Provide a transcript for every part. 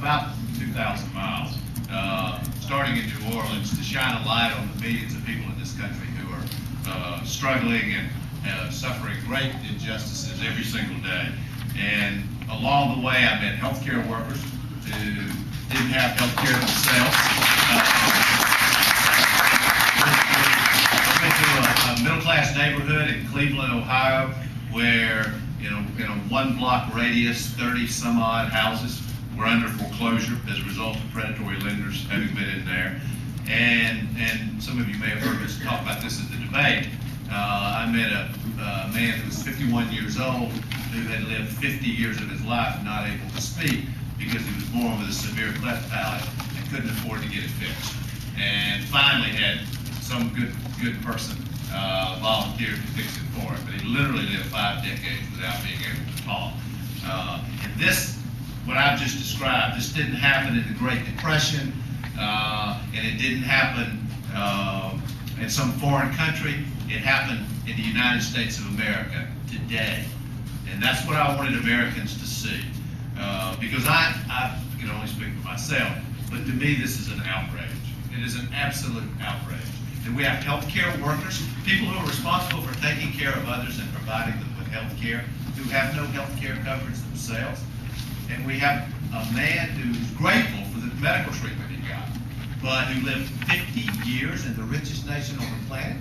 about 2,000 miles, starting in New Orleans, to shine a light on the millions of people in this country who are struggling and suffering great injustices every single day. And along the way, I met healthcare workers who didn't have healthcare themselves. Went to a middle-class neighborhood in Cleveland, Ohio, where in a one-block radius, 30-some-odd houses were under foreclosure as a result of predatory lenders having been in there. And some of you may have heard us talk about this at the debate. I met a man who was 51 years old who had lived 50 years of his life not able to speak because he was born with a severe cleft palate and couldn't afford to get it fixed. And finally had some good person volunteer to fix it for him. But he literally lived 5 decades without being able to talk. And this, what I've just described, this didn't happen in the Great Depression, and it didn't happen in some foreign country. It happened in the United States of America today. And that's what I wanted Americans to see. Because I can only speak for myself, but to me this is an outrage. It is an absolute outrage. And we have healthcare workers, people who are responsible for taking care of others and providing them with health care, who have no health care coverage themselves. And we have a man who's grateful for the medical treatment he got, but who lived 50 years in the richest nation on the planet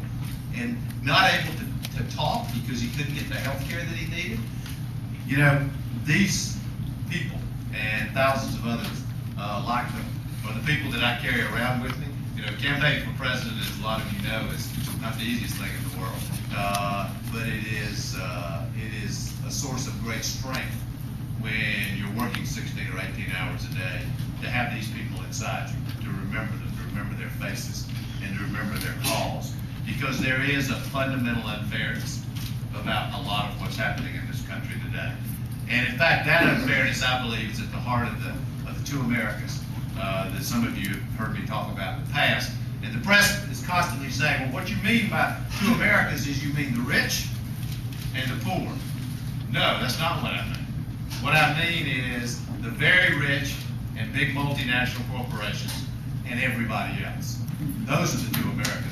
and not able to talk because he couldn't get the health care that he needed. You know, these people and thousands of others like them are the people that I carry around with me. You know, campaigning for president, as a lot of you know, is not the easiest thing in the world, but it is a source of great strength when you're working 16 or 18 hours a day to have these people inside you, to remember them, to remember their faces, and to remember their calls. Because there is a fundamental unfairness about a lot of what's happening in this country today. And in fact, that unfairness, I believe, is at the heart of the two Americas that some of you have heard me talk about in the past. And the press is constantly saying, well, what you mean by two Americas is you mean the rich and the poor. No, that's not what I mean. What I mean is the very rich and big multinational corporations and everybody else. Those are the two Americas.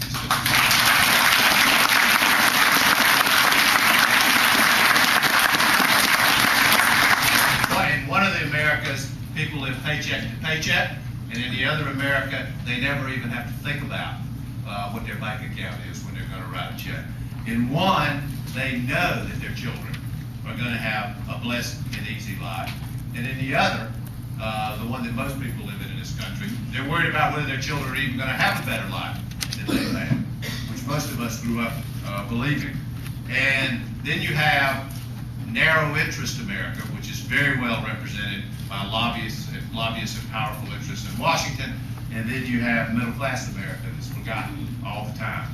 In one of the Americas, people live paycheck to paycheck, and in the other America, they never even have to think about what their bank account is when they're going to write a check. In one, they know that their children are going to have a blessed and easy life. And in the other, the one that most people live in this country, they're worried about whether their children are even going to have a better life than they've had, which most of us grew up believing. And then you have narrow interest America, which is very well represented by lobbyists and powerful interests in Washington. And then you have middle class America that's forgotten all the time.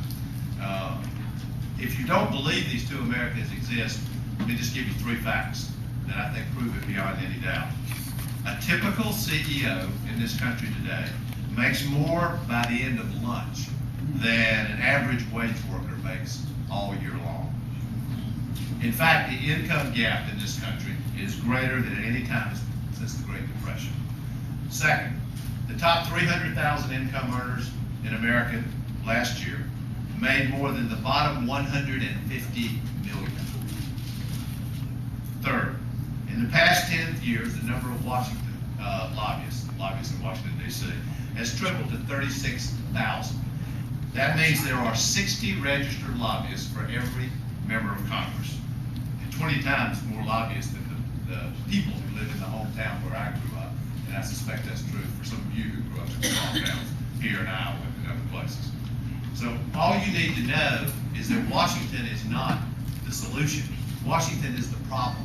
If you don't believe these two Americas exist, let me just give you 3 facts that I think prove it beyond any doubt. A typical CEO in this country today makes more by the end of lunch than an average wage worker makes all year long. In fact, the income gap in this country is greater than at any time since the Great Depression. Second, the top 300,000 income earners in America last year made more than the bottom 150 million. Third, in the past 10 years, the number of Washington lobbyists in Washington, D.C. has tripled to 36,000. That means there are 60 registered lobbyists for every member of Congress, and 20 times more lobbyists than the people who live in the hometown where I grew up. And I suspect that's true for some of you who grew up in small towns here in Iowa and other places. So all you need to know is that Washington is not the solution. Washington is the problem.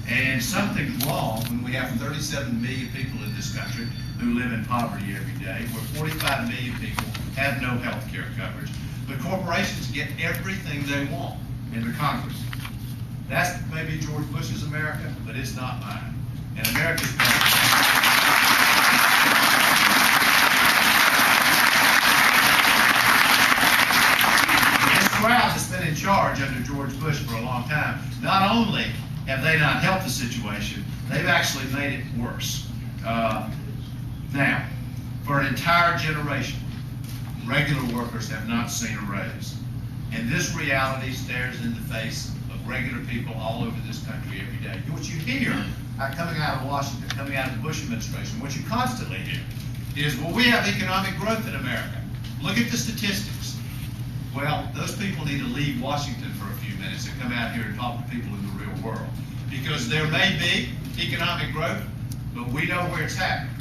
And something's wrong when we have 37 million people in this country who live in poverty every day, where 45 million people have no health care coverage. But corporations get everything they want in the Congress. That's maybe George Bush's America, but it's not mine. And America's this crowd that's been in charge under George Bush for a long time, not only have they not helped the situation, they've actually made it worse. Now, for an entire generation, regular workers have not seen a raise. And this reality stares in the face of regular people all over this country every day. What you hear coming out of Washington, coming out of the Bush administration, what you constantly hear is, well, we have economic growth in America. Look at the statistics. Well, those people need to leave Washington for a few minutes and come out here and talk to people in the real world. Because there may be economic growth, but we know where it's happening.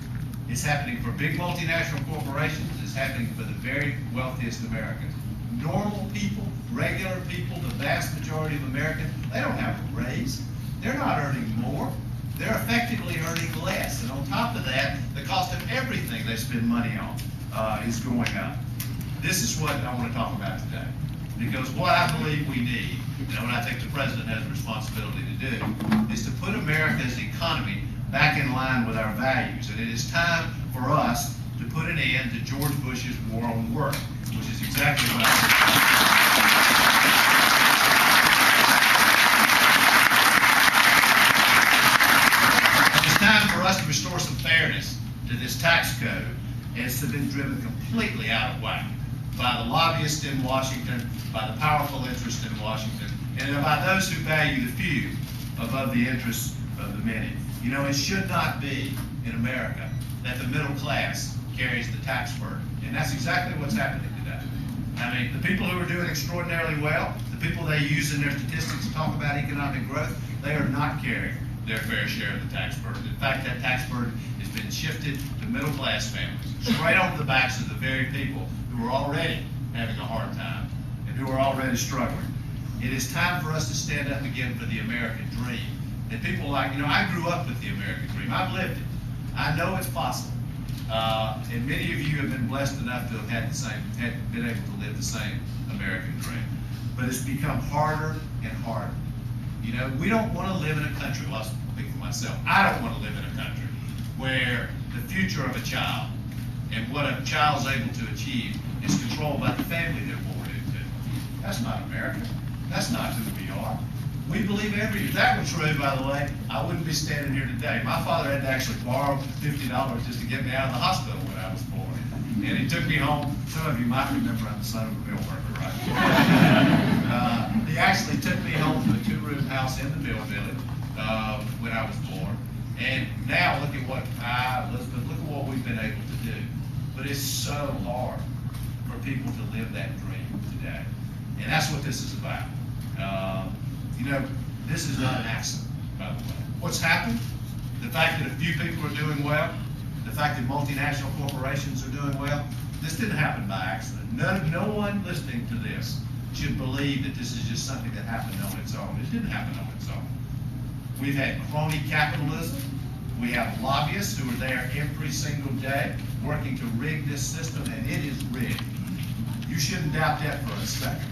It's happening for big multinational corporations. It's happening for the very wealthiest Americans. Normal people, regular people, the vast majority of Americans, they don't have a raise. They're not earning more. They're effectively earning less. And on top of that, the cost of everything they spend money on is going up. This is what I want to talk about today. Because what I believe we need, and what I think the president has a responsibility to do, is to put America's economy back in line with our values. And it is time for us to put an end to George Bush's war on work, which is exactly what It's time for us to restore some fairness to this tax code. And it's been driven completely out of whack by the lobbyists in Washington, by the powerful interests in Washington, and by those who value the few above the interests of the many. You know, it should not be in America that the middle class carries the tax burden. And that's exactly what's happening today. I mean, the people who are doing extraordinarily well, the people they use in their statistics to talk about economic growth, they are not carrying their fair share of the tax burden. In fact, that tax burden has been shifted to middle class families, straight onto the backs of the very people who are already having a hard time and who are already struggling. It is time for us to stand up again for the American dream. And people like, you know, I grew up with the American dream. I've lived it. I know it's possible. And many of you have been blessed enough to have been able to live the same American dream. But it's become harder and harder. You know, we don't want to live in a country, well, I'll speak for myself, I don't want to live in a country where the future of a child and what a child's able to achieve is controlled by the family they're born into. That's not America. That's not who we are. We believe if that were true, by the way, I wouldn't be standing here today. My father had to actually borrow $50 just to get me out of the hospital when I was born. And he took me home. Some of you might remember I'm the son of a mill worker, right? He actually took me home to a two-room house in the mill village when I was born. And now look at what we've been able to do. But it's so hard for people to live that dream today. And that's what this is about. You know, this is not an accident, by the way. What's happened? The fact that a few people are doing well, the fact that multinational corporations are doing well, this didn't happen by accident. No one listening to this should believe that this is just something that happened on its own. It didn't happen on its own. We've had crony capitalism. We have lobbyists who are there every single day working to rig this system, and it is rigged. You shouldn't doubt that for a second.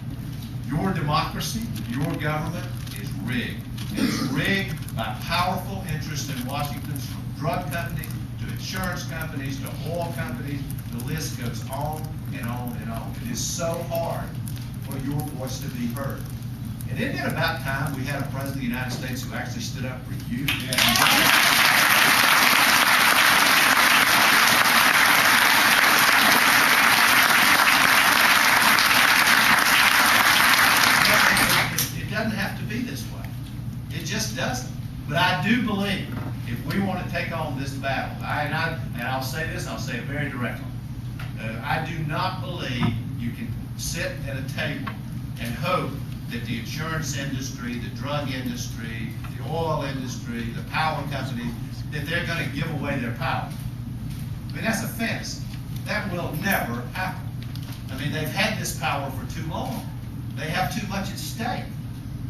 Your democracy, your government is rigged. It's rigged by powerful interests in Washington, from drug companies to insurance companies to oil companies. The list goes on and on and on. It is so hard for your voice to be heard. And isn't it about time we had a president of the United States who actually stood up for you? It doesn't have to be this way. It just doesn't. But I do believe if we want to take on this battle, and I'll say this, I'll say it very directly. I do not believe you can sit at a table and hope that the insurance industry, the drug industry, the oil industry, the power companies, that they're going to give away their power. I mean, that's a fantasy. That will never happen. I mean, they've had this power for too long. They have too much at stake.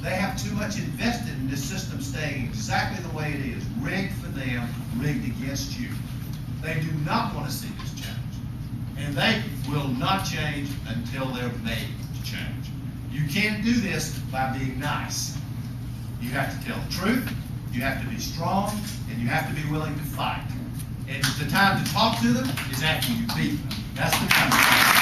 They have too much invested in this system staying exactly the way it is, rigged for them, rigged against you. They do not want to see this change. And they will not change until they're made to change. You can't do this by being nice. You have to tell the truth, you have to be strong, and you have to be willing to fight. And the time to talk to them is after you beat them. That's the time to talk.